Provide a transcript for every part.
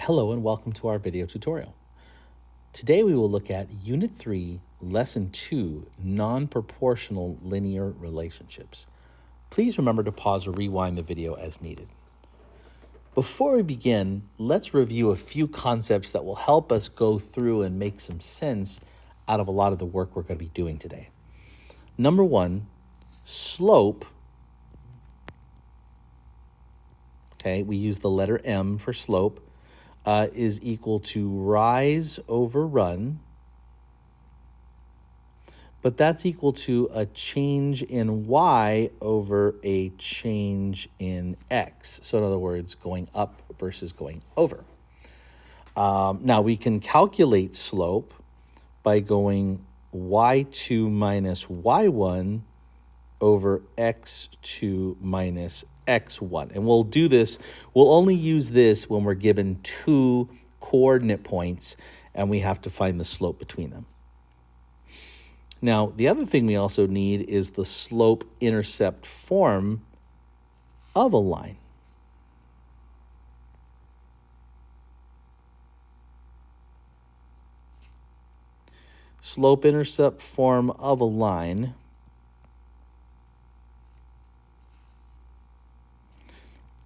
Hello and welcome to our video tutorial. Today we will look at Unit 3, Lesson 2, Non-Proportional Linear Relationships. Please remember to pause or rewind the video as needed. Before we begin, let's review a few concepts that will help us go through and make some sense out of a lot of the work we're going to be doing today. Number one, slope. Okay, we use the letter M for slope. Is equal to rise over run, but that's equal to a change in y over a change in x. So in other words, going up versus going over. Now we can calculate slope by going y2 minus y1 over x2 minus x1. And we'll do this, we'll only use this when we're given two coordinate points and we have to find the slope between them. Now, the other thing we also need is the slope-intercept form of a line. Slope-intercept form of a line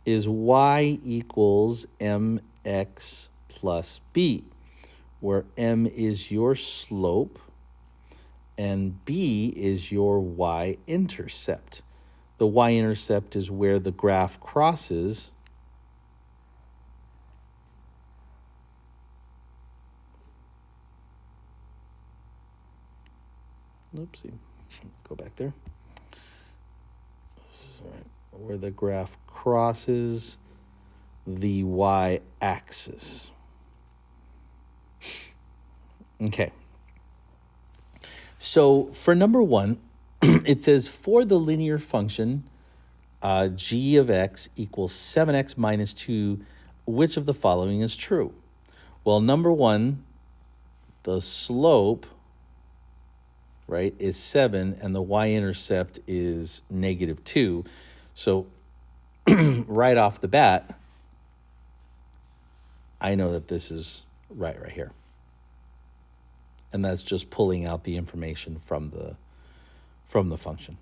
is y equals mx plus b, where m is your slope and b is your y-intercept. The y-intercept is where the graph crosses oopsie, go back there. Sorry. Where the graph crosses the y-axis. Okay. So for number one, it says for the linear function g of x equals 7x minus 2, which of the following is true? Well, number one, the slope, right, is 7 and the y-intercept is negative 2. So right off the bat, I know that this is right here. And that's just pulling out the information from the function.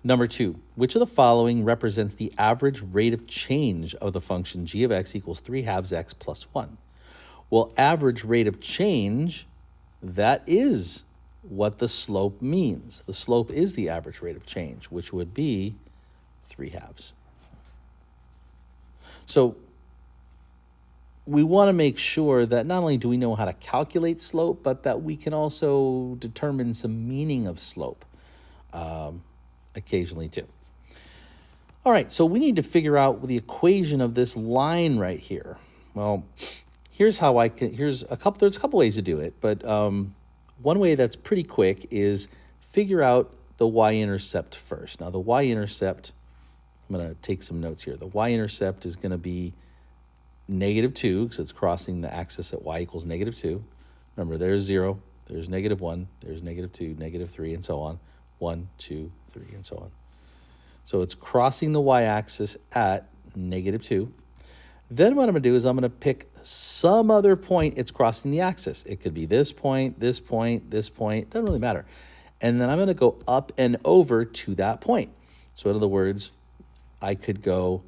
Number two, which of the following represents the average rate of change of the function g of x equals 3/2 x plus 1? Well, average rate of change, that is what the slope means. The slope is the average rate of change, which would be 3/2. So we want to make sure that not only do we know how to calculate slope, but that we can also determine some meaning of slope occasionally too. All right, so we need to figure out the equation of this line right here. Well, here's how there's a couple ways to do it, but one way that's pretty quick is figure out the y-intercept first. Now the y-intercept, I'm going to take some notes here. The y-intercept is going to be negative 2, because it's crossing the axis at y equals negative 2. Remember, there's 0, there's negative 1, there's negative 2, negative 3, and so on. 1, 2, 3, and so on. So it's crossing the y-axis at negative 2. Then what I'm going to do is I'm going to pick some other point it's crossing the axis. It could be this point, this point, this point. Doesn't really matter. And then I'm going to go up and over to that point. So in other words, I could go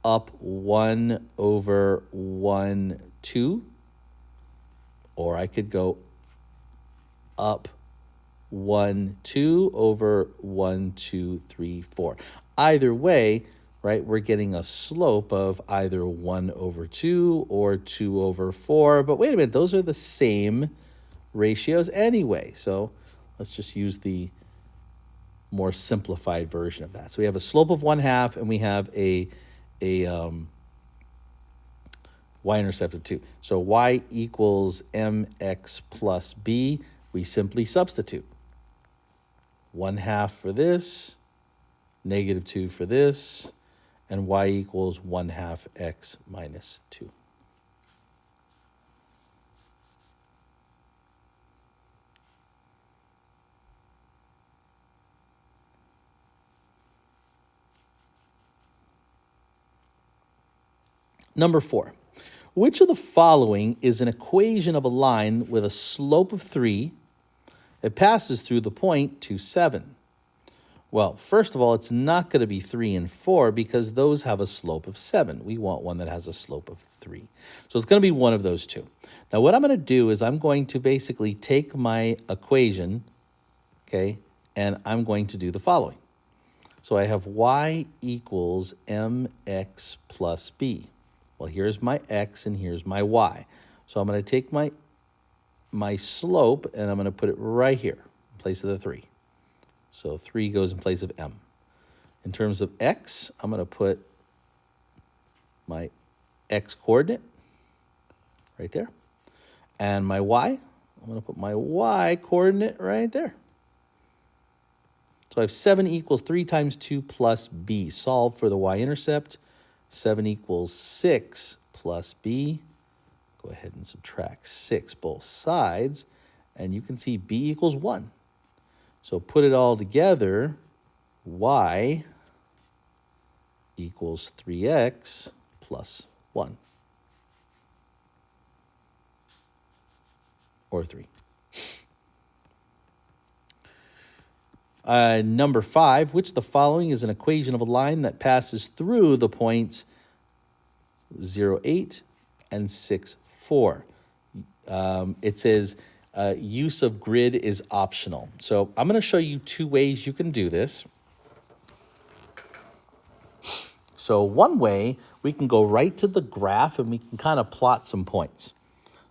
up 1 over 1, 2, or I could go up 1, 2 over 1, 2, 3, 4. Either way, right, we're getting a slope of either 1 over 2 or 2 over 4. But wait a minute, those are the same ratios anyway. So let's just use the more simplified version of that. So we have a slope of 1/2 and we have a y-intercept of 2. So y equals mx plus b. We simply substitute. 1/2 for this, negative 2 for this, and y equals 1/2 x minus 2. Number 4, which of the following is an equation of a line with a slope of 3? It passes through the point 2, 7. Well, first of all, it's not going to be 3 and 4 because those have a slope of 7. We want one that has a slope of 3. So it's going to be one of those two. Now, what I'm going to do is I'm going to basically take my equation, okay, and I'm going to do the following. So I have y equals mx plus b. Well, here's my x and here's my y. So I'm going to take my slope and I'm going to put it right here in place of the 3. So 3 goes in place of m. In terms of x, I'm going to put my x coordinate right there. And my y, I'm going to put my y coordinate right there. So I have 7 equals 3 times 2 plus b. Solve for the y-intercept. 7 equals 6 plus b. Go ahead and subtract 6 both sides. And you can see b equals 1. So put it all together. Y equals 3x plus 1. Or 3. Number 5, which of the following is an equation of a line that passes through the points 0, 8 and 6, 4? It says use of grid is optional. So I'm going to show you 2 ways you can do this. So one way, we can go right to the graph and we can kind of plot some points.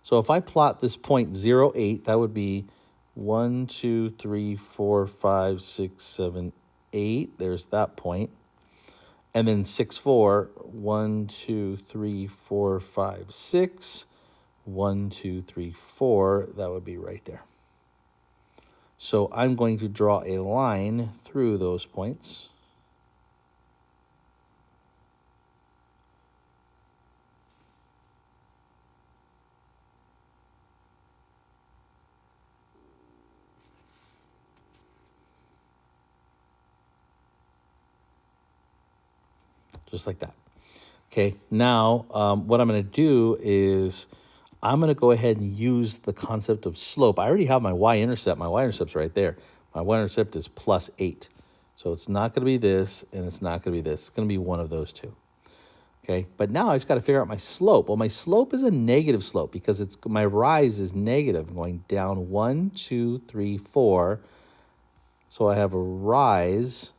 So if I plot this point 0, 8, that would be 1, 2, 3, 4, 5, 6, 7, 8. There's that point. And then 6, 4, 1, 2, 3, 4, 5, 6. 1, 2, 3, 4. That would be right there. So I'm going to draw a line through those points. Just like that. Okay, now what I'm going to do is I'm going to go ahead and use the concept of slope. I already have my y-intercept. My y-intercept's right there. My y-intercept is plus 8. So it's not going to be this, and it's not going to be this. It's going to be one of those two. Okay, but now I just got to figure out my slope. Well, my slope is a negative slope because my rise is negative. I'm going down 1, 2, 3, 4. So I have a rise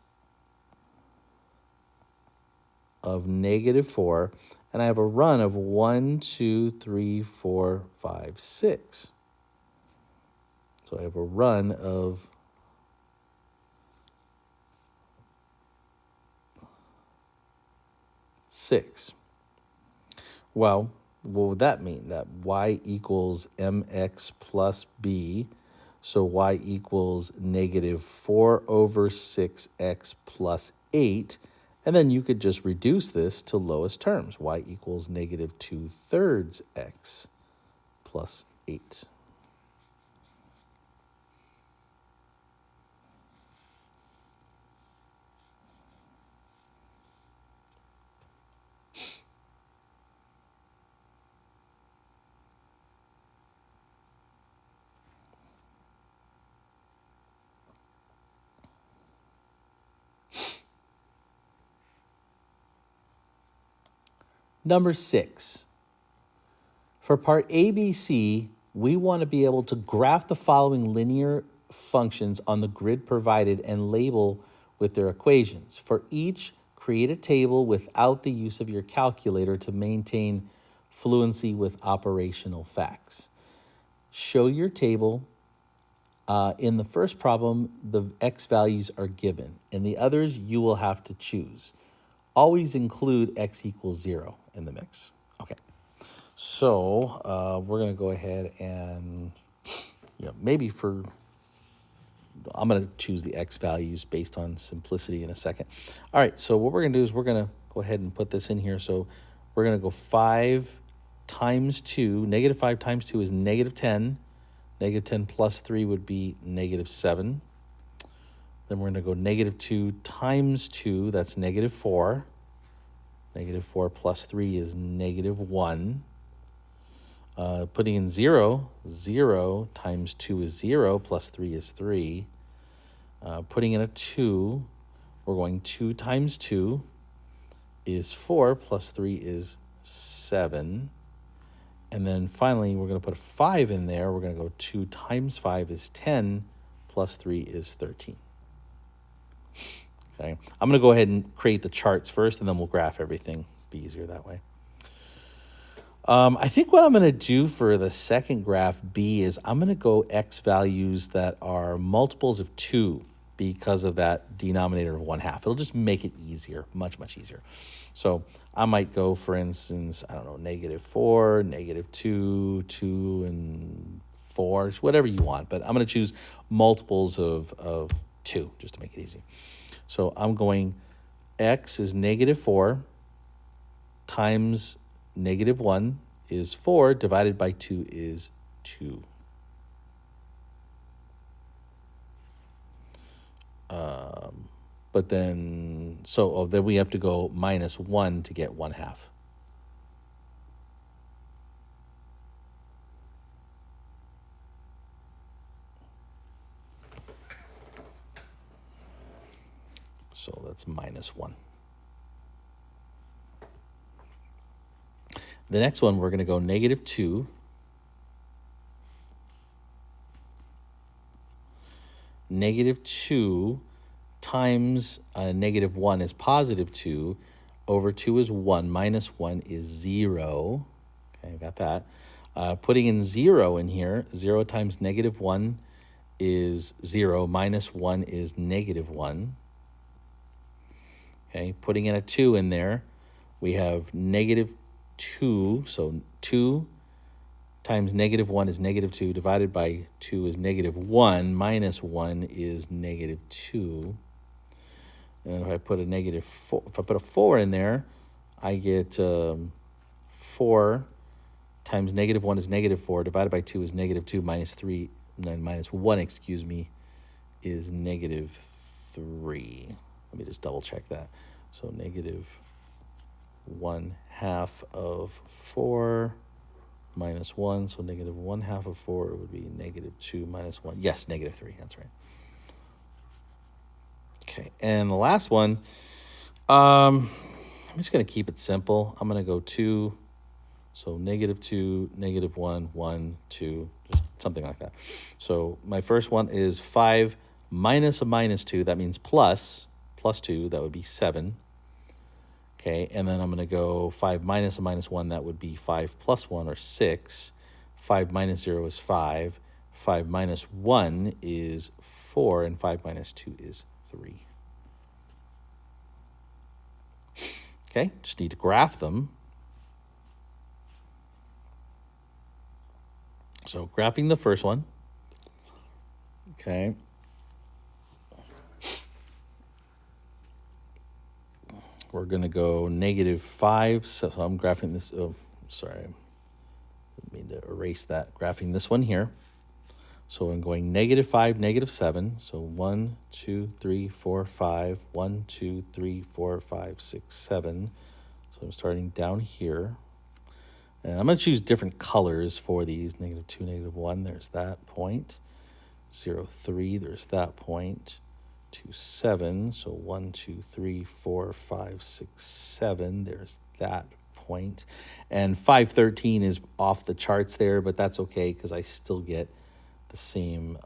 of negative 4, and I have a run of 1, 2, 3, 4, 5, 6. So I have a run of 6. Well, what would that mean? That y equals mx plus b, so y equals negative 4 over 6x plus 8. And then you could just reduce this to lowest terms. Y equals negative 2/3 x plus 8. Number 6, for part ABC, we want to be able to graph the following linear functions on the grid provided and label with their equations. For each, create a table without the use of your calculator to maintain fluency with operational facts. Show your table. In the first problem, the x values are given. In the others, you will have to choose. Always include x equals 0 in the mix. Okay, so we're going to go ahead and, maybe I'm going to choose the x values based on simplicity in a second. All right, so what we're going to do is we're going to go ahead and put this in here. So we're going to go 5 times 2. Negative 5 times 2 is negative 10. Negative 10 plus 3 would be negative 7. Then we're going to go negative 2 times 2, that's negative 4. Negative 4 plus 3 is negative 1. Putting in 0, 0 times 2 is 0, plus 3 is 3. Putting in a 2, we're going 2 times 2 is 4, plus 3 is 7. And then finally, we're going to put a 5 in there. We're going to go 2 times 5 is 10, plus 3 is 13. Okay, I'm going to go ahead and create the charts first, and then we'll graph everything. Be easier that way. I think what I'm going to do for the second graph B is I'm going to go x values that are multiples of 2 because of that denominator of 1/2. It'll just make it easier, much, much easier. So I might go, for instance, I don't know, negative 4, negative 2, 2 and 4, whatever you want. But I'm going to choose multiples of 2 just to make it easy. So I'm going x is negative 4 times negative 1 is 4, divided by 2 is 2. But then, then we have to go minus 1 to get 1/2. So that's minus 1. The next one, we're going to go negative 2 negative 2 times negative 1 is positive 2, over 2 is 1, minus 1 is 0. Okay, got that. Putting in 0 in here, 0 times negative 1 is 0, minus 1 is negative 1. Okay, putting in a 2 in there, we have negative 2, so 2 times negative 1 is negative 2, divided by 2 is negative 1, minus 1 is negative 2. And if I put a negative 4, if I put a 4 in there, I get 4 times negative 1 is negative 4, divided by 2 is negative 2, minus 3, minus 1, excuse me, is negative 3. Let me just double check that. So negative 1/2 of 4 minus 1, so negative 1/2 of 4 would be negative 2 minus 1. Yes, negative 3, that's right. Okay, and the last one, I'm just going to keep it simple. I'm going to go 2, so negative 2, negative 1, 1, 2, just something like that. So my first one is 5 minus a minus 2, that means plus 2, that would be 7. Okay, and then I'm going to go 5 minus a minus 1, that would be 5 plus 1, or 6. 5 minus 0 is 5. 5 minus 1 is 4, and 5 minus 2 is 3. Okay, just need to graph them. So graphing the first one. Okay. We're going to go negative 5. So I'm graphing this. Oh, sorry. I need to erase that. Graphing this one here. So I'm going negative 5, negative 7. So 1, 2, 3, 4, 5. 1, 2, 3, 4, 5, 6, 7. So I'm starting down here. And I'm going to choose different colors for these. Negative 2, negative 1. There's that point. 0, 3. There's that point. 2, 7. So 1, 2, 3, 4, 5, 6, 7. There's that point. And 5, 13 is off the charts there, but that's okay because I still get the same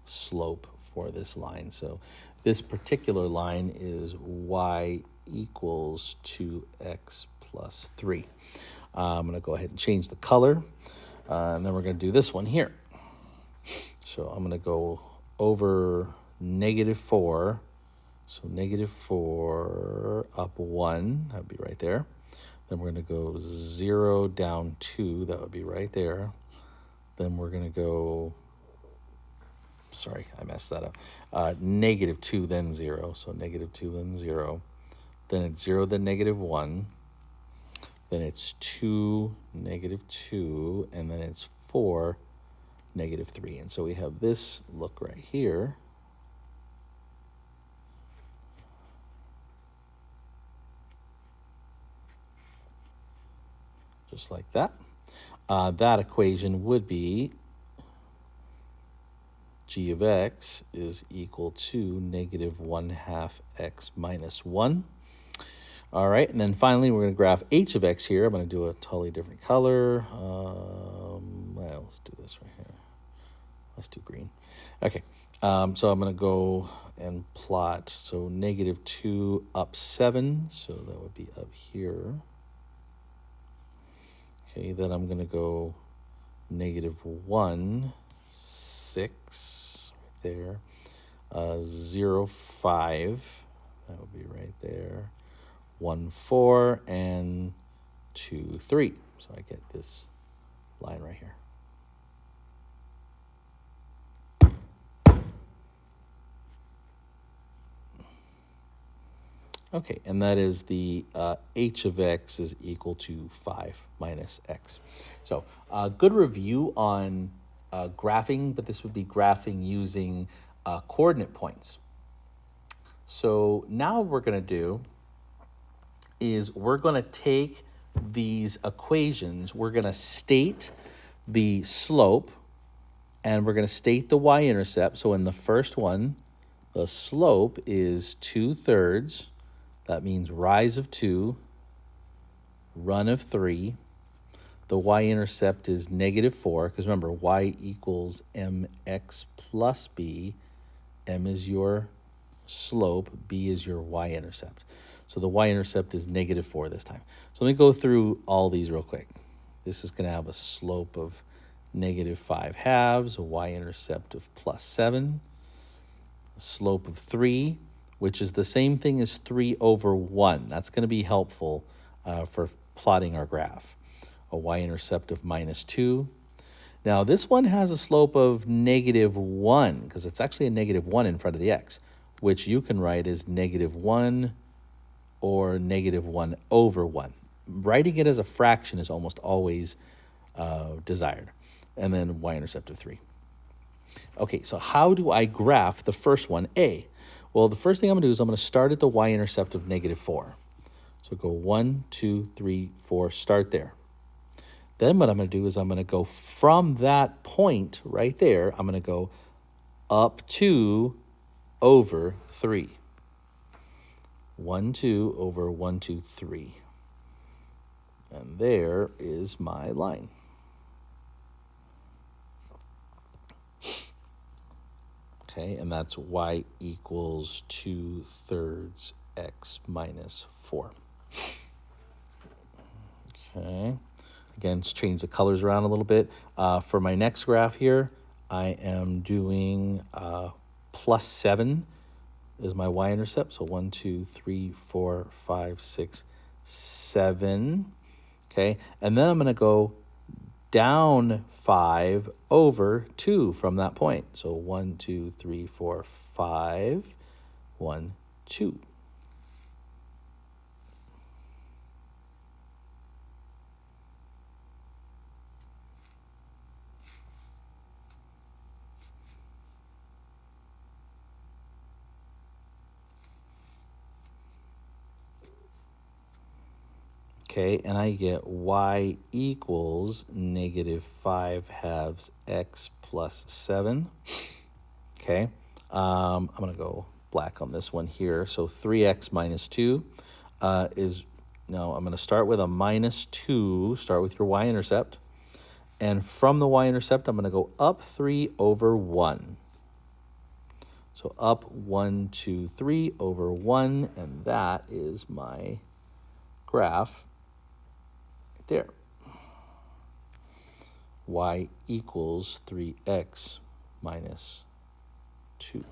slope for this line. So this particular line is y equals 2x plus 3. I'm going to go ahead and change the color, and then we're going to do this one here. So I'm going to go over negative 4. So negative 4 up 1, that would be right there. Then we're going to go 0 down 2, that would be right there. Then we're going to go, sorry, I messed that up. Negative 2, then 0. So negative 2, then 0. Then it's 0, then negative 1. Then it's 2, negative 2. And then it's 4, negative 3. And so we have this look right here. just like that. That equation would be g of x is equal to negative 1/2 x minus 1. All right, and then finally we're going to graph h of x here. I'm going to do a totally different color. Well, let's do this right here. Let's do green. Okay, so I'm going to go and plot, so negative 2 up 7, so that would be up here. Okay, then I'm going to go negative 1, 6, right there. 0, 5, that would be right there. 1, 4, and 2, 3. So I get this line right here. Okay, and that is the h of x is equal to 5 minus x. So good review on graphing, but this would be graphing using coordinate points. So now what we're going to do is we're going to take these equations, we're going to state the slope, and we're going to state the y-intercept. So in the first one, the slope is 2/3. That means rise of 2, run of 3. The y-intercept is negative 4, because remember, y equals mx plus b. M is your slope, b is your y-intercept. So the y-intercept is negative 4 this time. So let me go through all these real quick. This is going to have a slope of negative 5/2, a y-intercept of plus 7, a slope of 3, which is the same thing as 3/1. That's going to be helpful for plotting our graph. A y-intercept of minus 2. Now, this one has a slope of negative 1, because it's actually a negative 1 in front of the x, which you can write as negative 1 or negative 1/1. Writing it as a fraction is almost always desired. And then y-intercept of 3. Okay, so how do I graph the first one, A? Well, the first thing I'm going to do is I'm going to start at the y-intercept of negative 4. So go 1, 2, 3, 4, start there. Then what I'm going to do is I'm going to go from that point right there, I'm going to go up 2 over 3. 1, 2 over 1, 2, 3. And there is my line. Okay, and that's y equals 2/3 x minus 4. Okay, again, let's change the colors around a little bit. For my next graph here, I am doing plus 7 is my y-intercept. So 1, 2, 3, 4, 5, 6, 7. Okay, and then I'm going to go down 5 over 2 from that point. So 1, 2, 3, 4, 5, 1, 2. Okay, and I get y equals negative 5/2 x plus 7. Okay, I'm going to go black on this one here. So 3x minus 2 is, no, I'm going to start with a minus 2. Start with your y-intercept. And from the y-intercept, I'm going to go up 3 over 1. So up 1, 2, 3 over 1, and that is my graph there. Y equals 3x minus 2.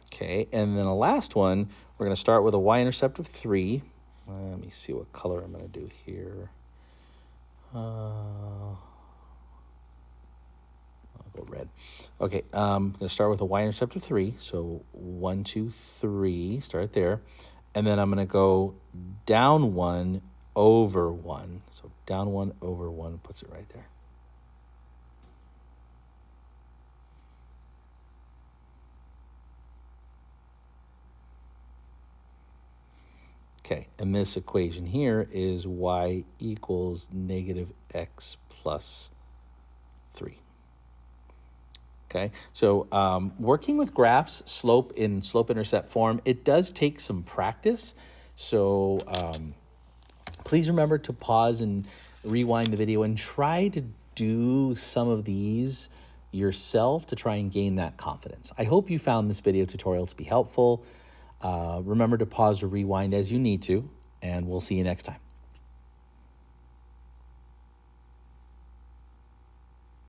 Okay, and then the last one, we're going to start with a y-intercept of 3. Let me see what color I'm going to do here. I'll go red. Okay, I'm going to start with a y-intercept of 3. So 1, 2, 3, start there. And then I'm going to go down 1 over 1. So down 1 over 1 puts it right there. Okay, and this equation here is y equals negative x plus 3. Okay, so working with graphs, slope in slope-intercept form, it does take some practice. So please remember to pause and rewind the video and try to do some of these yourself to try and gain that confidence. I hope you found this video tutorial to be helpful. Remember to pause or rewind as you need to, and we'll see you next time.